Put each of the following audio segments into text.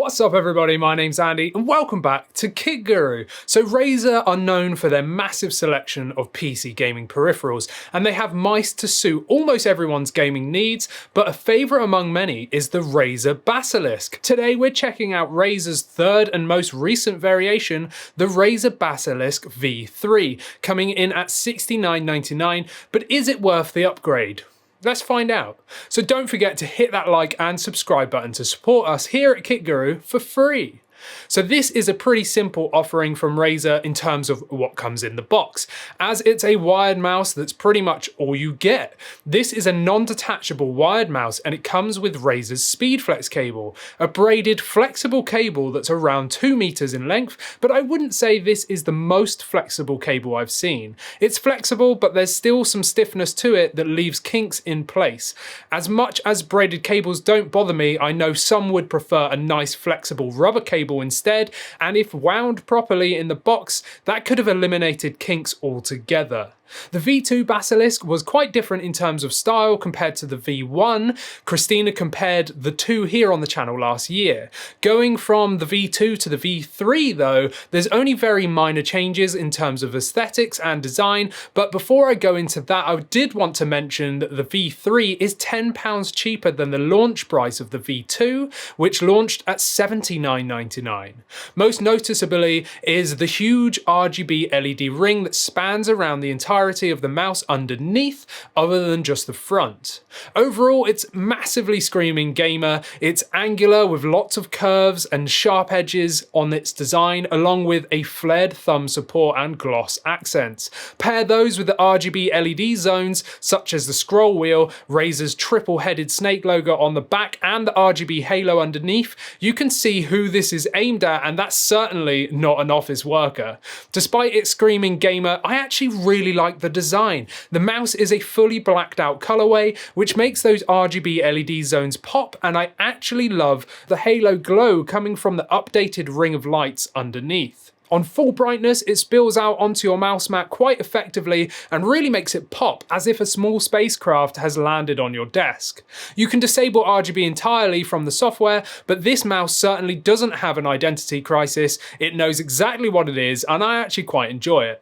What's up everybody, my name's Andy and welcome back to Kit Guru. So Razer are known for their massive selection of PC gaming peripherals and they have mice to suit almost everyone's gaming needs, but a favourite among many is the Razer Basilisk. Today we're checking out Razer's third and most recent variation, the Razer Basilisk V3, coming in at $69.99, but is it worth the upgrade? Let's find out. So don't forget to hit that like and subscribe button to support us here at Kit Guru for free. So this is a pretty simple offering from Razer in terms of what comes in the box, as it's a wired mouse that's pretty much all you get. This is a non-detachable wired mouse and it comes with Razer's SpeedFlex cable, a braided flexible cable that's around 2 meters in length, but I wouldn't say this is the most flexible cable I've seen. It's flexible, but there's still some stiffness to it that leaves kinks in place. As much as braided cables don't bother me, I know some would prefer a nice flexible rubber cable instead, and if wound properly in the box, that could have eliminated kinks altogether. The V2 Basilisk was quite different in terms of style compared to the V1. Christina compared the two here on the channel last year. Going from the V2 to the V3 though, there's only very minor changes in terms of aesthetics and design, but before I go into that, I did want to mention that the V3 is £10 cheaper than the launch price of the V2, which launched at $79.99. Most noticeably is the huge RGB LED ring that spans around the entire of the mouse underneath, other than just the front. Overall, it's massively screaming gamer. It's angular with lots of curves and sharp edges on its design, along with a flared thumb support and gloss accents. Pair those with the RGB LED zones, such as the scroll wheel, Razer's triple-headed snake logo on the back, and the RGB halo underneath, you can see who this is aimed at, and that's certainly not an office worker. Despite its screaming gamer, I actually really like the design. The mouse is a fully blacked out colorway, which makes those RGB LED zones pop, and I actually love the halo glow coming from the updated ring of lights underneath. On full brightness, it spills out onto your mouse mat quite effectively and really makes it pop, as if a small spacecraft has landed on your desk. You can disable RGB entirely from the software, but this mouse certainly doesn't have an identity crisis. It knows exactly what it is, and I actually quite enjoy it.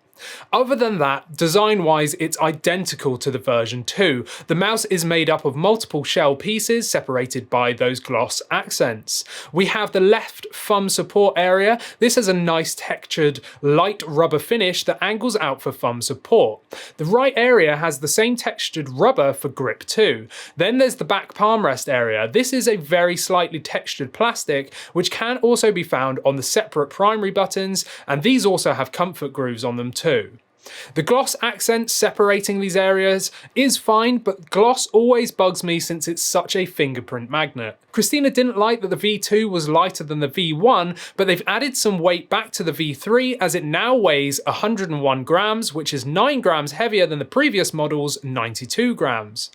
Other than that, design-wise, it's identical to the version 2. The mouse is made up of multiple shell pieces separated by those gloss accents. We have the left thumb support area. This has a nice textured light rubber finish that angles out for thumb support. The right area has the same textured rubber for grip too. Then there's the back palm rest area. This is a very slightly textured plastic, which can also be found on the separate primary buttons, and these also have comfort grooves on them too. The gloss accent separating these areas is fine, but gloss always bugs me since it's such a fingerprint magnet. Christina didn't like that the V2 was lighter than the V1, but they've added some weight back to the V3 as it now weighs 101 grams, which is 9 grams heavier than the previous model's 92 grams.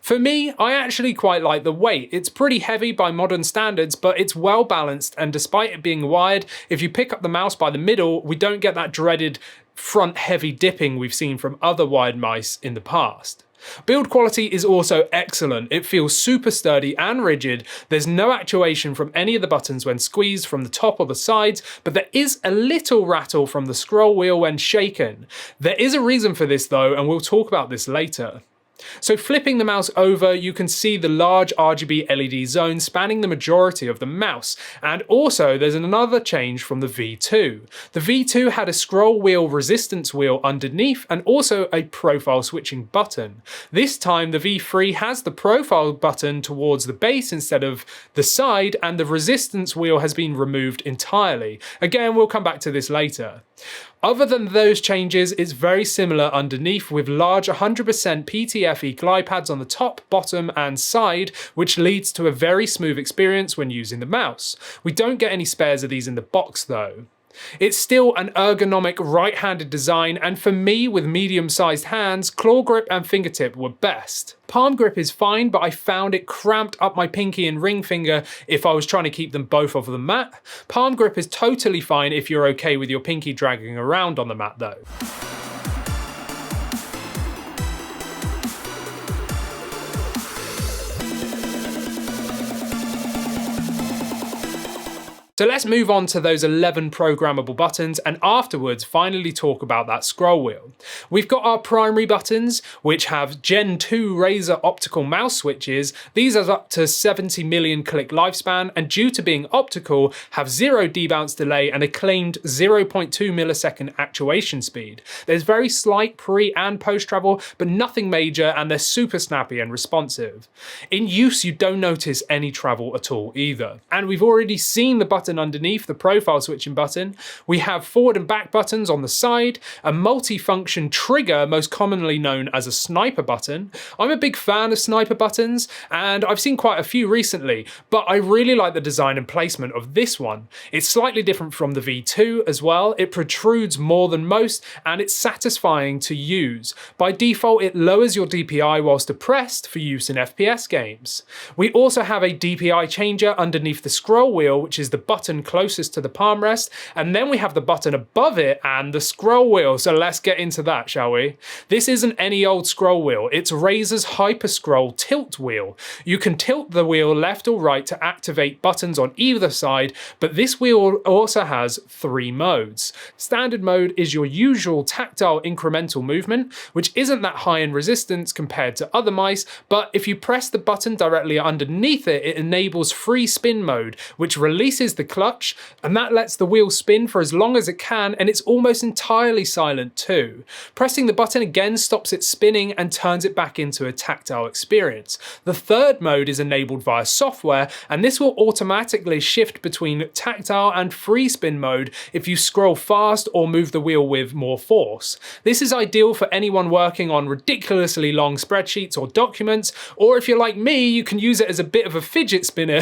For me, I actually quite like the weight. It's pretty heavy by modern standards, but it's well balanced, and despite it being wired, if you pick up the mouse by the middle, we don't get that dreaded front heavy dipping we've seen from other wired mice in the past. Build quality is also excellent. It feels super sturdy and rigid. There's no actuation from any of the buttons when squeezed from the top or the sides, but there is a little rattle from the scroll wheel when shaken. There is a reason for this though, and we'll talk about this later. So flipping the mouse over, you can see the large RGB LED zone spanning the majority of the mouse, and also there's another change from the V2. The V2 had a scroll wheel resistance wheel underneath and also a profile switching button. This time the V3 has the profile button towards the base instead of the side, and the resistance wheel has been removed entirely. Again, we'll come back to this later. Other than those changes, it's very similar underneath, with large 100% PTFE glide pads on the top, bottom and side, which leads to a very smooth experience when using the mouse. We don't get any spares of these in the box though. It's still an ergonomic right-handed design, and for me, with medium-sized hands, claw grip and fingertip were best. Palm grip is fine, but I found it cramped up my pinky and ring finger if I was trying to keep them both off the mat. Palm grip is totally fine if you're okay with your pinky dragging around on the mat though. So let's move on to those 11 programmable buttons and afterwards finally talk about that scroll wheel. We've got our primary buttons, which have Gen 2 Razer optical mouse switches. These are up to 70 million click lifespan and due to being optical have 0 debounce delay and a claimed 0.2 millisecond actuation speed. There's very slight pre and post travel, but nothing major, and they're super snappy and responsive. In use, you don't notice any travel at all either. And we've already seen the button underneath, the profile switching button. We have forward and back buttons on the side, a multi-function trigger, most commonly known as a sniper button. I'm a big fan of sniper buttons, and I've seen quite a few recently, but I really like the design and placement of this one. It's slightly different from the V2 as well. It protrudes more than most, and it's satisfying to use. By default, it lowers your DPI whilst depressed for use in FPS games. We also have a DPI changer underneath the scroll wheel, which is the button closest to the palm rest, and then we have the button above it and the scroll wheel. So let's get into that, shall we? This isn't any old scroll wheel, it's Razer's Hyperscroll tilt wheel. You can tilt the wheel left or right to activate buttons on either side, but this wheel also has 3 modes. Standard mode is your usual tactile incremental movement, which isn't that high in resistance compared to other mice, but if you press the button directly underneath it, it enables free spin mode, which releases the clutch, and that lets the wheel spin for as long as it can, and it's almost entirely silent too. Pressing the button again stops it spinning and turns it back into a tactile experience. The third mode is enabled via software, and this will automatically shift between tactile and free spin mode if you scroll fast or move the wheel with more force. This is ideal for anyone working on ridiculously long spreadsheets or documents, or if you're like me, you can use it as a bit of a fidget spinner.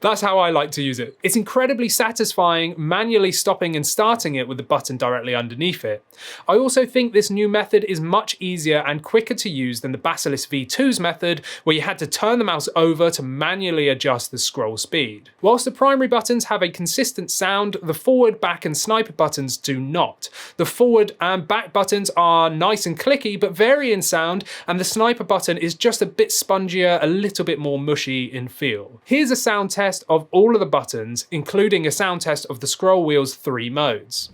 That's how I like to use it. It's incredibly satisfying manually stopping and starting it with the button directly underneath it. I also think this new method is much easier and quicker to use than the Basilisk V2's method, where you had to turn the mouse over to manually adjust the scroll speed. Whilst the primary buttons have a consistent sound, the forward, back and sniper buttons do not. The forward and back buttons are nice and clicky but vary in sound, and the sniper button is just a bit spongier, a little bit more mushy in feel. Here's a sound test of all of the buttons, including a sound test of the scroll wheel's 3 modes.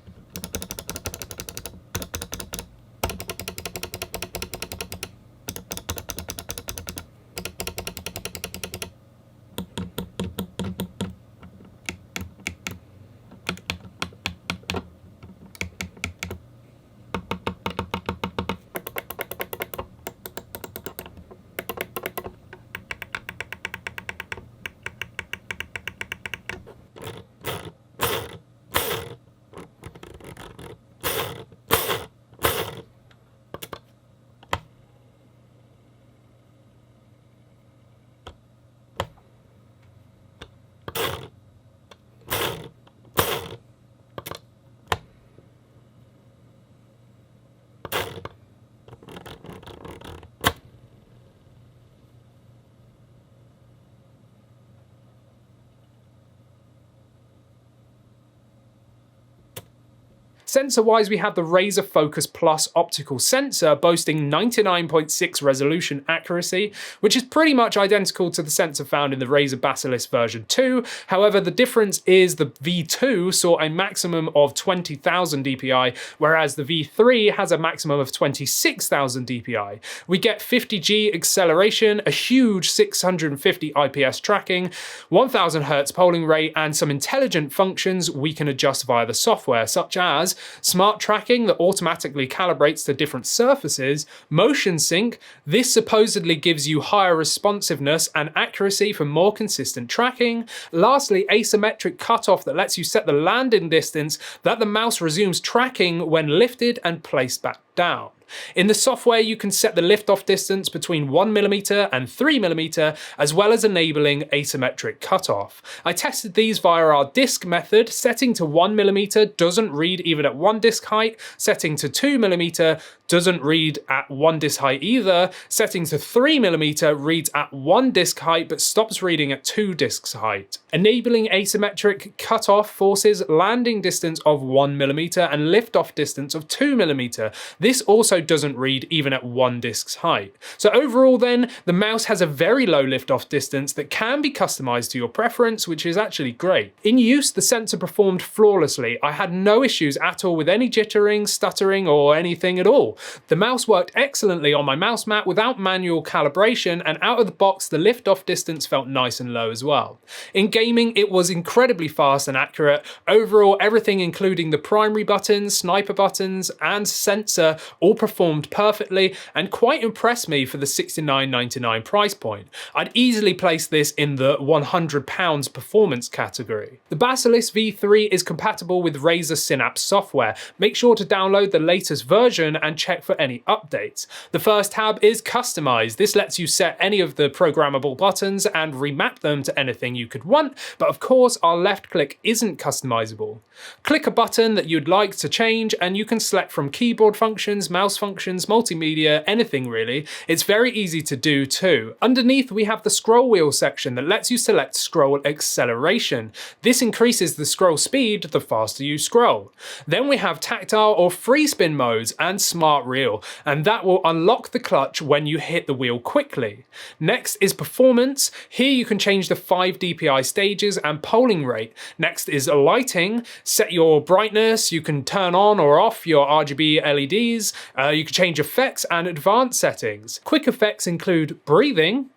Sensor-wise, we have the Razer Focus Plus optical sensor boasting 99.6 resolution accuracy, which is pretty much identical to the sensor found in the Razer Basilisk version 2. However, the difference is the V2 saw a maximum of 20,000 dpi, whereas the V3 has a maximum of 26,000 dpi. We get 50G acceleration, a huge 650 IPS tracking, 1000 Hz polling rate, and some intelligent functions we can adjust via the software, such as smart tracking that automatically calibrates to different surfaces, motion sync, this supposedly gives you higher responsiveness and accuracy for more consistent tracking. Lastly, asymmetric cutoff that lets you set the landing distance that the mouse resumes tracking when lifted and placed back down. In the software, you can set the lift-off distance between 1mm and 3mm, as well as enabling asymmetric cutoff. I tested these via our disk method. Setting to 1mm doesn't read even at 1 disk height. Setting to 2mm doesn't read at 1 disk height either. Setting to 3mm reads at 1 disk height but stops reading at 2 disks height. Enabling asymmetric cutoff forces landing distance of 1mm and lift-off distance of 2mm. This also also doesn't read even at 1 disc's height. So overall then, the mouse has a very low lift-off distance that can be customized to your preference, which is actually great. In use, the sensor performed flawlessly. I had no issues at all with any jittering, stuttering, or anything at all. The mouse worked excellently on my mouse mat without manual calibration, and out of the box, the lift-off distance felt nice and low as well. In gaming, it was incredibly fast and accurate. Overall, everything including the primary buttons, sniper buttons, and sensor all performed perfectly and quite impressed me for the $69.99 price point. I'd easily place this in the £100 performance category. The Basilisk V3 is compatible with Razer Synapse software. Make sure to download the latest version and check for any updates. The first tab is Customize. This lets you set any of the programmable buttons and remap them to anything you could want, but of course our left click isn't customizable. Click a button that you'd like to change and you can select from keyboard functions, mouse functions, multimedia, anything really. It's very easy to do too. Underneath we have the scroll wheel section that lets you select scroll acceleration. This increases the scroll speed the faster you scroll. Then we have tactile or free spin modes and smart reel, and that will unlock the clutch when you hit the wheel quickly. Next is performance. Here you can change the 5 DPI stages and polling rate. Next is lighting. Set your brightness, you can turn on or off your RGB LEDs, you can change effects and advanced settings. Quick effects include breathing,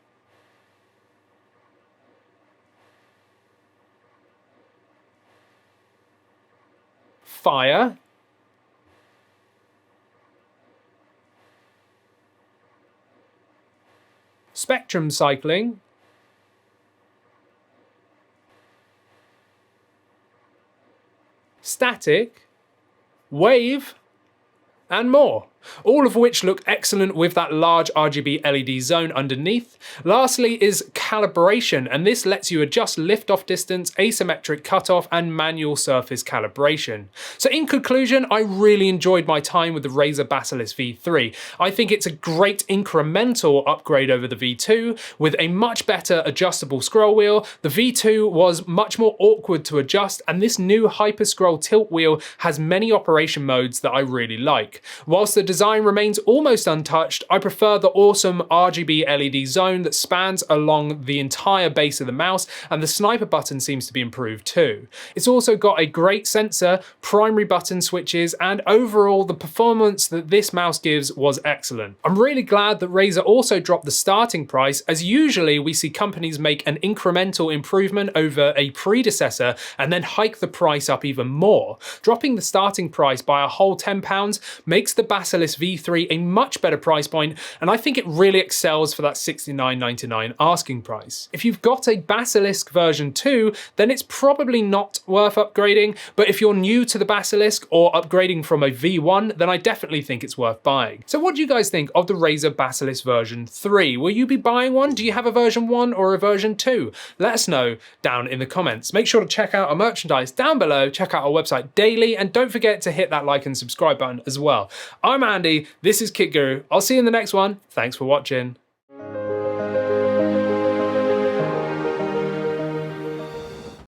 fire, spectrum cycling, static, wave, and more. All of which look excellent with that large RGB LED zone underneath. Lastly is calibration, and this lets you adjust lift-off distance, asymmetric cutoff, and manual surface calibration. So in conclusion, I really enjoyed my time with the Razer Basilisk V3. I think it's a great incremental upgrade over the V2, with a much better adjustable scroll wheel. The V2 was much more awkward to adjust, and this new Hyper Scroll tilt wheel has many operation modes that I really like. Whilst the design remains almost untouched, I prefer the awesome RGB LED zone that spans along the entire base of the mouse, and the sniper button seems to be improved too. It's also got a great sensor, primary button switches, and overall the performance that this mouse gives was excellent. I'm really glad that Razer also dropped the starting price, as usually we see companies make an incremental improvement over a predecessor and then hike the price up even more. Dropping the starting price by a whole £10 makes the Basilisk V3 a much better price point, and I think it really excels for that $69.99 asking price. If you've got a Basilisk version 2, then it's probably not worth upgrading, but if you're new to the Basilisk or upgrading from a V1, then I definitely think it's worth buying. So what do you guys think of the Razer Basilisk version 3? Will you be buying one? Do you have a version 1 or a version 2? Let us know down in the comments. Make sure to check out our merchandise down below, check out our website daily, and don't forget to hit that like and subscribe button as well. I'm Andy, this is Kit Guru. I'll see you in the next one. Thanks for watching.